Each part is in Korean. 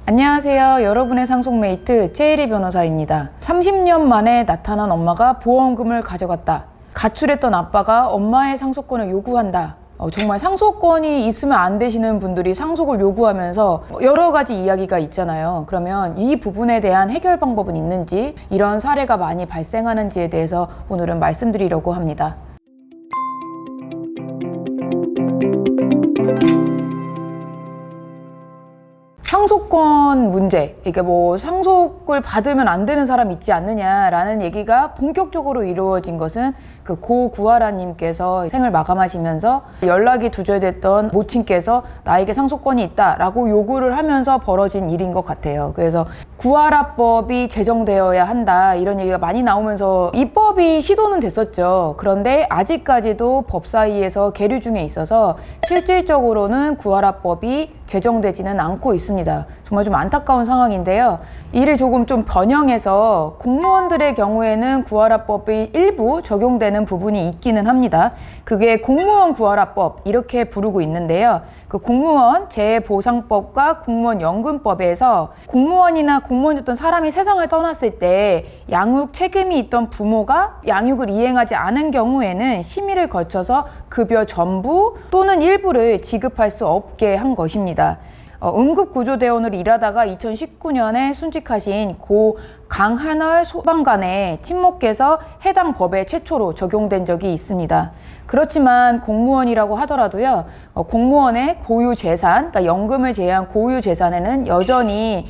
안녕하세요. 여러분의 상속메이트 제이리 변호사입니다. 30년 만에 나타난 엄마가 보험금을 가져갔다. 가출했던 아빠가 엄마의 상속권을 요구한다. 정말 상속권이 있으면 안 되시는 분들이 상속을 요구하면서 여러 가지 이야기가 있잖아요. 그러면 이 부분에 대한 해결 방법은 있는지, 이런 사례가 많이 발생하는지에 대해서 오늘은 말씀드리려고 합니다. 상속권 문제, 이게 상속을 받으면 안 되는 사람 있지 않느냐라는 얘기가 본격적으로 이루어진 것은 그 고 구하라님께서 생을 마감하시면서 연락이 두절됐던 모친께서 나에게 상속권이 있다라고 요구를 하면서 벌어진 일인 것 같아요. 그래서 구하라법이 제정되어야 한다, 이런 얘기가 많이 나오면서 입법이 시도는 됐었죠. 그런데 아직까지도 법사위에서 계류 중에 있어서 실질적으로는 구하라법이 제정되지는 않고 있습니다. 정말 좀 안타까운 상황인데요. 이를 조금 좀 변형해서 공무원들의 경우에는 구하라법이 일부 적용되는 부분이 있기는 합니다. 그게 공무원 구하라법 이렇게 부르고 있는데요. 그 공무원 재보상법과 공무원 연금법에서 공무원이나 공무원이었던 사람이 세상을 떠났을 때 양육 책임이 있던 부모가 양육을 이행하지 않은 경우에는 심의를 거쳐서 급여 전부 또는 일부를 지급할 수 없게 한 것입니다. 응급구조대원으로 일하다가 2019년에 순직하신 고 강한월 소방관의 친모께서 해당 법에 최초로 적용된 적이 있습니다. 그렇지만 공무원이라고 하더라도요, 공무원의 고유 재산, 그러니까 연금을 제외한 고유 재산에는 여전히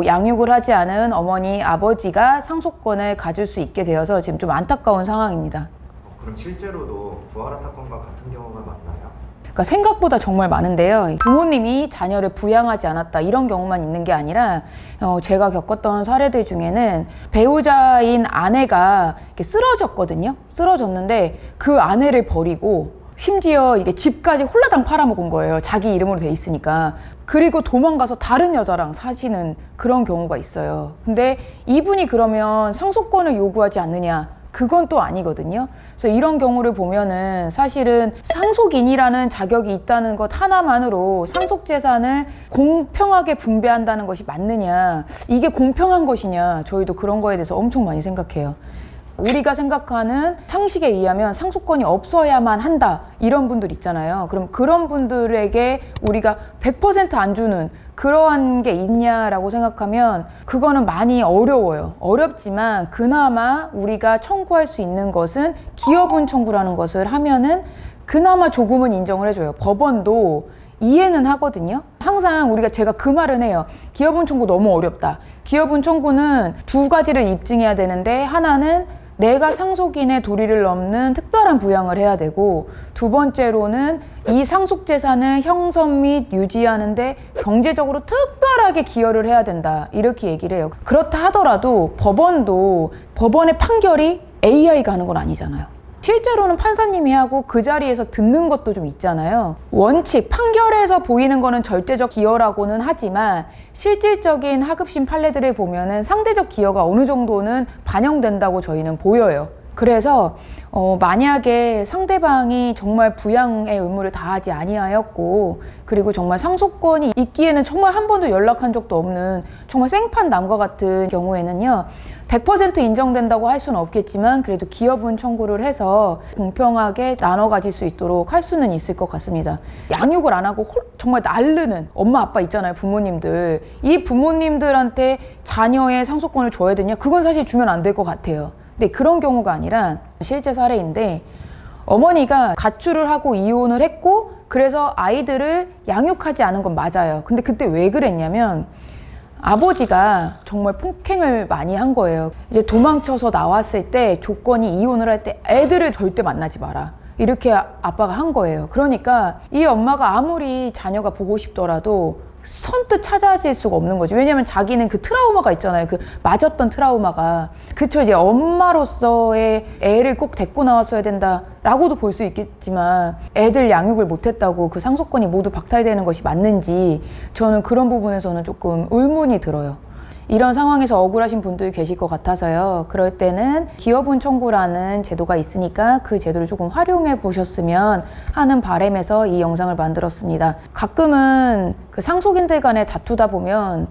양육을 하지 않은 어머니, 아버지가 상속권을 가질 수 있게 되어서 지금 좀 안타까운 상황입니다. 그럼 실제로도 구하라 사건과 같은 경우가 맞나요? 그러니까 생각보다 정말 많은데요. 부모님이 자녀를 부양하지 않았다, 이런 경우만 있는 게 아니라 제가 겪었던 사례들 중에는 배우자인 아내가 이렇게 쓰러졌거든요. 쓰러졌는데 그 아내를 버리고 심지어 이게 집까지 홀라당 팔아먹은 거예요. 자기 이름으로 돼 있으니까. 그리고 도망가서 다른 여자랑 사시는 그런 경우가 있어요. 근데 이분이 그러면 상속권을 요구하지 않느냐? 그건 또 아니거든요. 그래서 이런 경우를 보면은 사실은 상속인이라는 자격이 있다는 것 하나만으로 상속재산을 공평하게 분배한다는 것이 맞느냐, 이게 공평한 것이냐, 저희도 그런 거에 대해서 엄청 많이 생각해요. 우리가 생각하는 상식에 의하면 상속권이 없어야만 한다, 이런 분들 있잖아요. 그럼 그런 분들에게 우리가 100% 안 주는 그러한 게 있냐라고 생각하면 그거는 많이 어려워요. 어렵지만 그나마 우리가 청구할 수 있는 것은 기여분 청구라는 것을 하면은 그나마 조금은 인정을 해줘요. 법원도 이해는 하거든요. 항상 제가 그 말은 해요. 기여분 청구 너무 어렵다. 기여분 청구는 두 가지를 입증해야 되는데, 하나는 내가 상속인의 도리를 넘는 특별한 부양을 해야 되고, 두 번째로는 이 상속재산을 형성 및 유지하는데 경제적으로 특별하게 기여를 해야 된다, 이렇게 얘기를 해요. 그렇다 하더라도 법원의 판결이 AI가 하는 건 아니잖아요. 실제로는 판사님이 하고 그 자리에서 듣는 것도 좀 있잖아요. 원칙, 판결에서 보이는 거는 절대적 기여라고는 하지만 실질적인 하급심 판례들을 보면은 상대적 기여가 어느 정도는 반영된다고 저희는 보여요. 그래서 만약에 상대방이 정말 부양의 의무를 다하지 아니하였고, 그리고 정말 상속권이 있기에는 정말 한 번도 연락한 적도 없는 정말 생판 남과 같은 경우에는요, 100% 인정된다고 할 수는 없겠지만 그래도 기여분 청구를 해서 공평하게 나눠 가질 수 있도록 할 수는 있을 것 같습니다. 양육을 안 하고 정말 날르는 엄마 아빠 있잖아요, 부모님들. 이 부모님들한테 자녀의 상속권을 줘야 되냐? 그건 사실 주면 안 될 것 같아요. 근데 그런 경우가 아니라 실제 사례인데, 어머니가 가출을 하고 이혼을 했고 그래서 아이들을 양육하지 않은 건 맞아요. 근데 그때 왜 그랬냐면 아버지가 정말 폭행을 많이 한 거예요. 이제 도망쳐서 나왔을 때 조건이 이혼을 할 때 애들을 절대 만나지 마라, 이렇게 아빠가 한 거예요. 그러니까 이 엄마가 아무리 자녀가 보고 싶더라도 선뜻 찾아질 수가 없는 거지. 왜냐면 자기는 그 트라우마가 있잖아요. 그 맞았던 트라우마가. 그쵸, 이제 엄마로서의 애를 꼭 데리고 나왔어야 된다라고도 볼 수 있겠지만 애들 양육을 못했다고 그 상속권이 모두 박탈되는 것이 맞는지, 저는 그런 부분에서는 조금 의문이 들어요. 이런 상황에서 억울하신 분들이 계실 것 같아서요. 그럴 때는 기여분 청구라는 제도가 있으니까 그 제도를 조금 활용해 보셨으면 하는 바람에서 이 영상을 만들었습니다. 가끔은 그 상속인들 간에 다투다 보면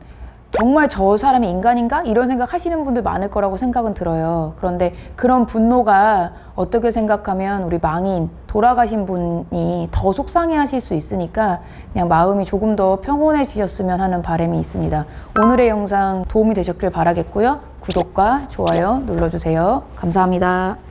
정말 저 사람이 인간인가? 이런 생각 하시는 분들 많을 거라고 생각은 들어요. 그런데 그런 분노가 어떻게 생각하면 우리 망인, 돌아가신 분이 더 속상해 하실 수 있으니까 그냥 마음이 조금 더 평온해지셨으면 하는 바람이 있습니다. 오늘의 영상 도움이 되셨길 바라겠고요. 구독과 좋아요 눌러주세요. 감사합니다.